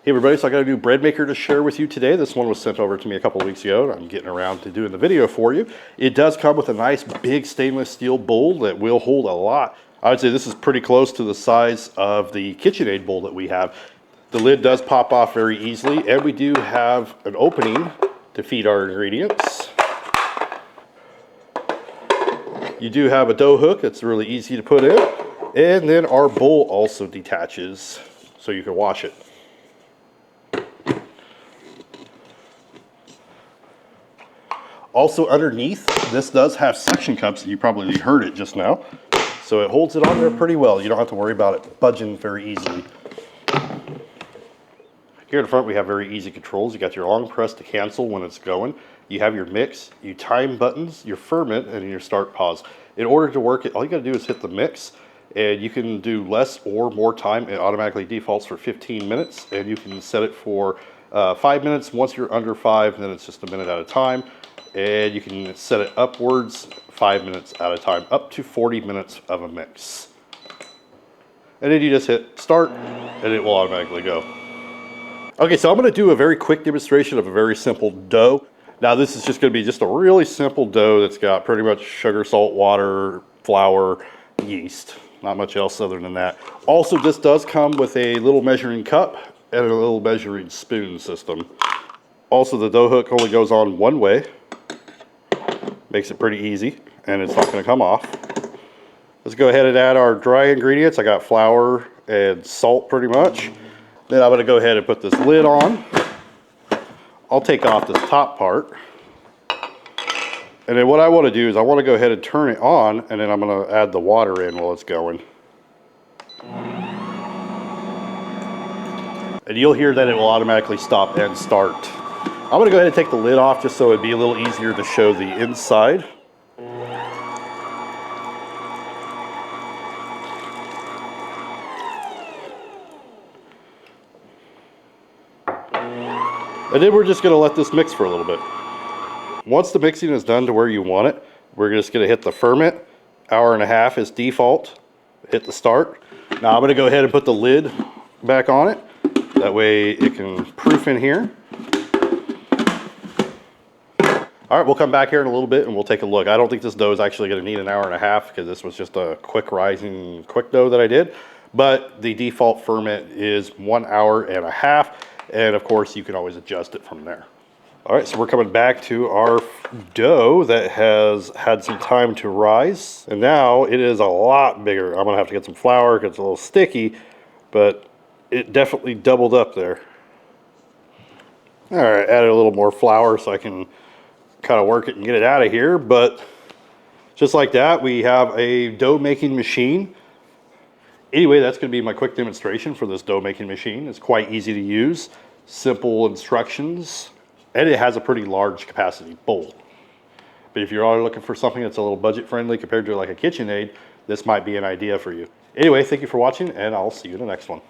Hey everybody, so I got a new bread maker to share with you today. This one was sent over to me a couple of weeks ago, and I'm getting around to doing the video for you. It does come with a nice big stainless steel bowl that will hold a lot. I would say this is pretty close to the size of the KitchenAid bowl that we have. The lid does pop off very easily, and we do have an opening to feed our ingredients. You do have a dough hook that's really easy to put in, and then our bowl also detaches so you can wash it. Also underneath, this does have suction cups. You probably heard it just now. So it holds it on there pretty well. You don't have to worry about it budging very easily. Here in the front we have very easy controls. You got your long press to cancel when it's going. You have your mix, your time buttons, your ferment, and your start pause. In order to work it, all you gotta do is hit the mix, and you can do less or more time. It automatically defaults for 15 minutes, and you can set it for 5 minutes. Once you're under 5, then it's just a minute at a time. And you can set it upwards 5 minutes at a time, up to 40 minutes of a mix. And then you just hit start and it will automatically go. Okay, so I'm going to do a very quick demonstration of a very simple dough. Now this is just going to be just a really simple dough that's got pretty much sugar, salt, water, flour, yeast. Not much else other than that. Also, this does come with a little measuring cup and a little measuring spoon system. Also, the dough hook only goes on one way. Makes it pretty easy, and it's not going to come off. Let's go ahead and add our dry ingredients. I got flour and salt pretty much. Then I'm going to go ahead and put this lid on. I'll take off this top part. And then what I want to do is I want to go ahead and turn it on, and then I'm going to add the water in while it's going. And you'll hear that it will automatically stop and start. I'm going to go ahead and take the lid off just so it'd be a little easier to show the inside. And then we're just going to let this mix for a little bit. Once the mixing is done to where you want it, we're just going to hit the ferment. Hour and a half is default. Hit the start. Now I'm going to go ahead and put the lid back on it. That way it can proof in here. All right, we'll come back here in a little bit and we'll take a look. I don't think this dough is actually going to need an hour and a half because this was just a quick rising quick dough that I did. But the default ferment is 1 hour and a half. And of course, you can always adjust it from there. All right, so we're coming back to our dough that has had some time to rise. And now it is a lot bigger. I'm going to have to get some flour because it's a little sticky, but it definitely doubled up there. All right, added a little more flour so I can kind of work it and get it out of here. But just like that, we have a dough making machine. Anyway, that's going to be my quick demonstration for this dough making machine. It's quite easy to use, simple instructions, and it has a pretty large capacity bowl. But if you're looking for something that's a little budget friendly compared to like a KitchenAid, this might be an idea for you. Anyway, thank you for watching, and I'll see you in the next one.